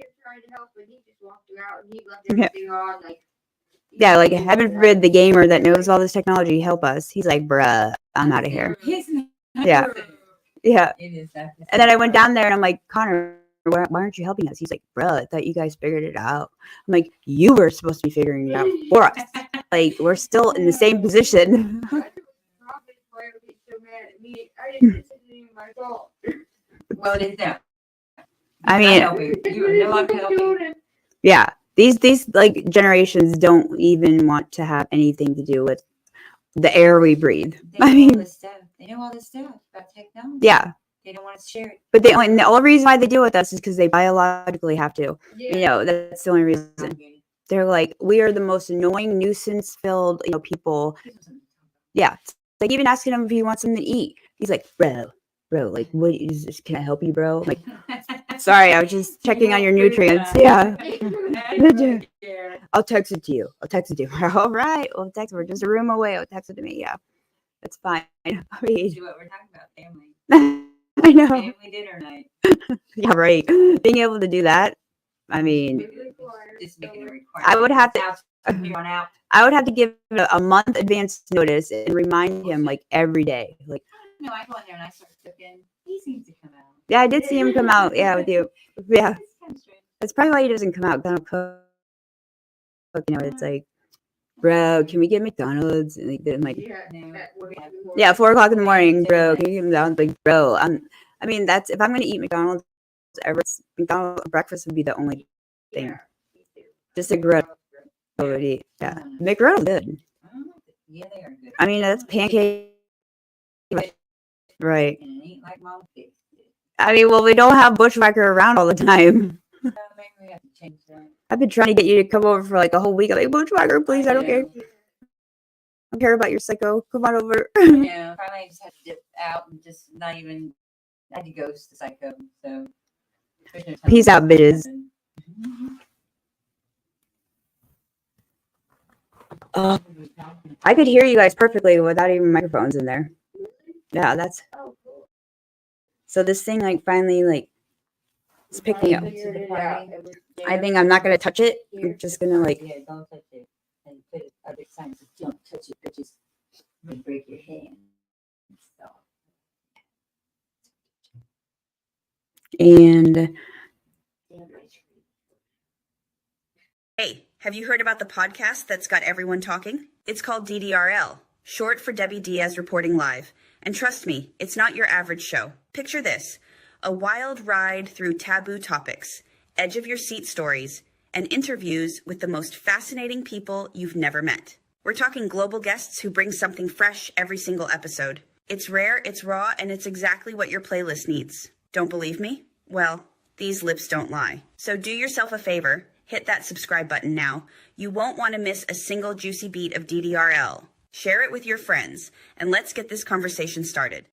Yeah, like heaven forbid the gamer that knows all this technology help us. He's like, bruh, I'm out of here. Yeah. Yeah. And then I went down there and I'm like, Connor, why aren't you helping us? He's like, bruh, I thought you guys figured it out. I'm like, you were supposed to be figuring it out for us. Like, we're still in the same position. Well, it is now. I mean, you are no longer helping. Yeah. These like generations don't even want to have anything to do with the air we breathe. They know all this stuff about technology. Yeah. They don't want to share it. But the only reason why they deal with us is because they biologically have to. Yeah. That's the only reason. They're like, we are the most annoying, nuisance-filled, people. Yeah. Like even asking him if he wants something to eat. He's like, bro, like, what is this? Can I help you, bro? I'm like, sorry, I was just checking on your nutrients. Yeah. I'll text it to you. All right. Well, text. We're just a room away. I'll text it to me. Yeah. That's fine. I mean, what we're talking about, family. I know. Family dinner night. Yeah, right. Being able to do that, I mean, Just making it required. I would have to. Out. I would have to give it a month advance notice and remind him like every day. Like, no, I go in there and I start cooking. He seems to come out. Yeah, I did see him come out. Yeah, with you. Yeah, that's probably why he doesn't come out. I don't cook. It's like, bro, can we get McDonald's? And I'm like, yeah, 4 o'clock in the morning, bro. Can you get McDonald's? Like, bro, I mean, that's if I'm gonna eat McDonald's ever. McDonald's breakfast would be the only thing. Just a grill. Yeah, McGriddle's good. Yeah, they are good. I mean, that's pancake. Right. I mean, well, we don't have Bushwhacker around all the time. Maybe we have to change that. I've been trying to get you to come over for like a whole week. I'm like, Bushwhacker, please, I don't care. I don't care about your psycho. Come on over. Yeah, finally I just had to dip out and just not even. I had to ghost the psycho. So peace out, bitches. I could hear you guys perfectly without even microphones in there. Yeah, that's. So this thing like finally like it's picking up. I think I'm not gonna touch it. I'm just gonna like. Yeah, don't touch it. And put it other signs. Don't touch it, bitches. You break your hand. So. And. Hey, have you heard about the podcast that's got everyone talking? It's called DDRL, short for Debbie Diaz Reporting Live. And trust me, it's not your average show. Picture this, a wild ride through taboo topics, edge of your seat stories, and interviews with the most fascinating people you've never met. We're talking global guests who bring something fresh every single episode. It's rare, it's raw, and it's exactly what your playlist needs. Don't believe me? Well, these lips don't lie. So do yourself a favor, hit that subscribe button now. You won't want to miss a single juicy beat of DDRL. Share it with your friends, and let's get this conversation started.